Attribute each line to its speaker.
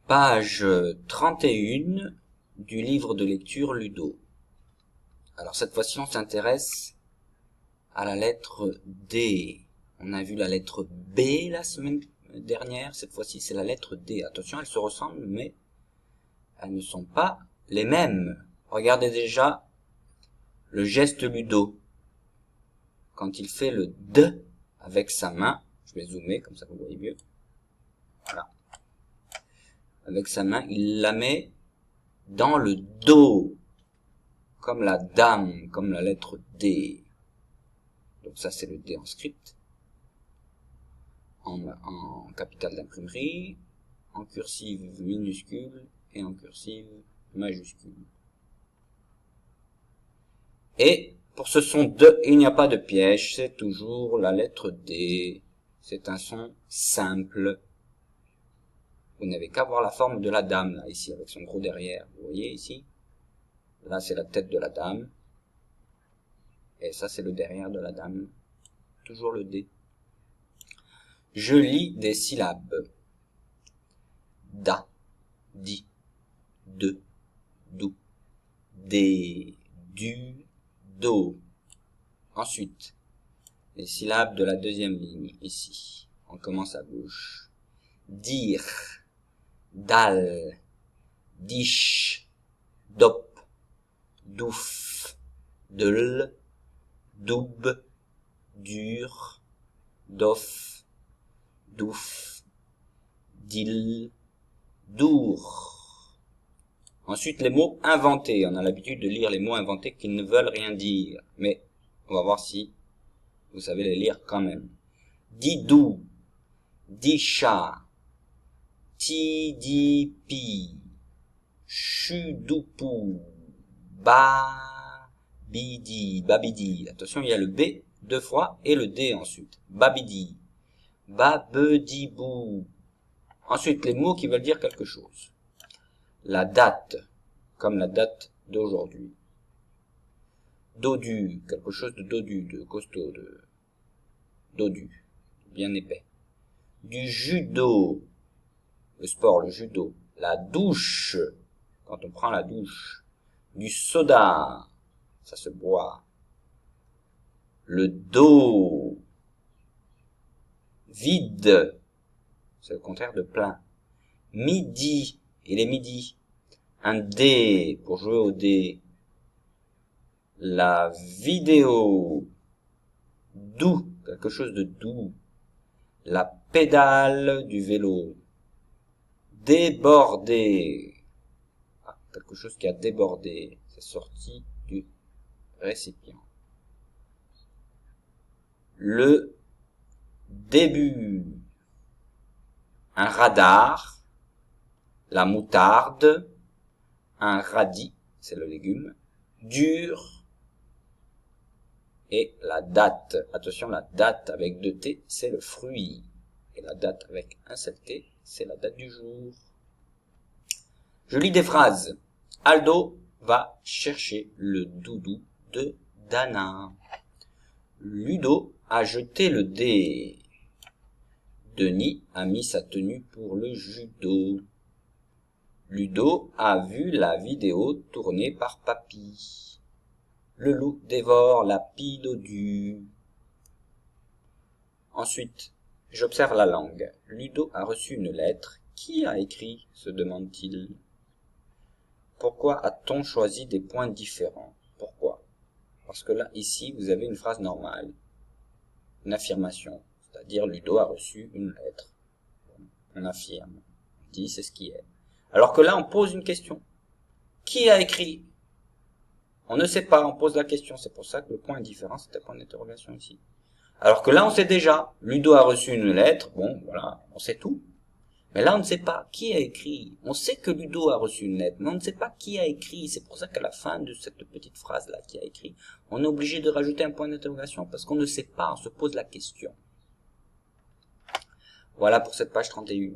Speaker 1: Page 31 du livre de lecture Ludo. Alors cette fois-ci, on s'intéresse à la lettre D. On a vu la lettre B la semaine dernière. Cette fois-ci, c'est la lettre D. Attention, elles se ressemblent, mais elles ne sont pas les mêmes. Regardez déjà le geste Ludo. Quand il fait le D avec sa main, je vais zoomer, comme ça vous voyez mieux. Voilà. Avec sa main, il la met dans le Do, comme la dame, comme la lettre D. Donc ça, c'est le D en script, en capital d'imprimerie, en cursive minuscule et en cursive majuscule. Et pour ce son D, il n'y a pas de piège, c'est toujours la lettre D. C'est un son simple. Vous n'avez qu'à voir la forme de la dame, là, ici, avec son gros derrière. Vous voyez ici? Là, c'est la tête de la dame. Et ça, c'est le derrière de la dame. Toujours le D. Je lis des syllabes. Da, di, de, dou, des, du, do. Ensuite, les syllabes de la deuxième ligne, ici. On commence à gauche. Dire, dal, dish, dop, douf, del, doub, dur, dof, douf, dil, dour. Ensuite, les mots inventés. On a l'habitude de lire les mots inventés qui ne veulent rien dire. Mais on va voir si vous savez les lire quand même. Didou, dicha, tidipi, chudoupou, babidi, babidi. Attention, il y a le B deux fois et le D ensuite. Babidi, babedibou. Ensuite, les mots qui veulent dire quelque chose. La date, comme la date d'aujourd'hui. Dodu, quelque chose de dodu, de costaud, de dodu, bien épais. Du judo, le sport, le judo. La douche, quand on prend la douche. Du soda, ça se boit. Le dos, vide, c'est le contraire de plein. Midi, il est midi. Un dé, pour jouer au dé. La vidéo, doux, quelque chose de doux. La pédale du vélo. Déborder, quelque chose qui a débordé, c'est sorti du récipient. Le début, un radar, la moutarde, un radis, c'est le légume, dur, et la date. Attention, la date avec 2 T, c'est le fruit. Et la date avec un seul T, c'est la date du jour. Je lis des phrases. Aldo va chercher le doudou de Dana. Ludo a jeté le dé. Denis a mis sa tenue pour le judo. Ludo a vu la vidéo tournée par Papy. Le loup dévore la pie dodue. Ensuite, j'observe la langue. Ludo a reçu une lettre. Qui a écrit, se demande-t-il. Pourquoi a-t-on choisi des points différents? Pourquoi? Parce que là, ici, vous avez une phrase normale. Une affirmation. C'est-à-dire, Ludo a reçu une lettre. On affirme. On dit, c'est ce qui est. Alors que là, on pose une question. Qui a écrit? On ne sait pas, on pose la question. C'est pour ça que le point est différent, c'est un point d'interrogation ici. Alors que là, on sait déjà. Ludo a reçu une lettre. Bon, voilà, on sait tout. Mais là, on ne sait pas qui a écrit. On sait que Ludo a reçu une lettre, mais on ne sait pas qui a écrit. C'est pour ça qu'à la fin de cette petite phrase-là, qui a écrit, on est obligé de rajouter un point d'interrogation parce qu'on ne sait pas, on se pose la question. Voilà pour cette page 31.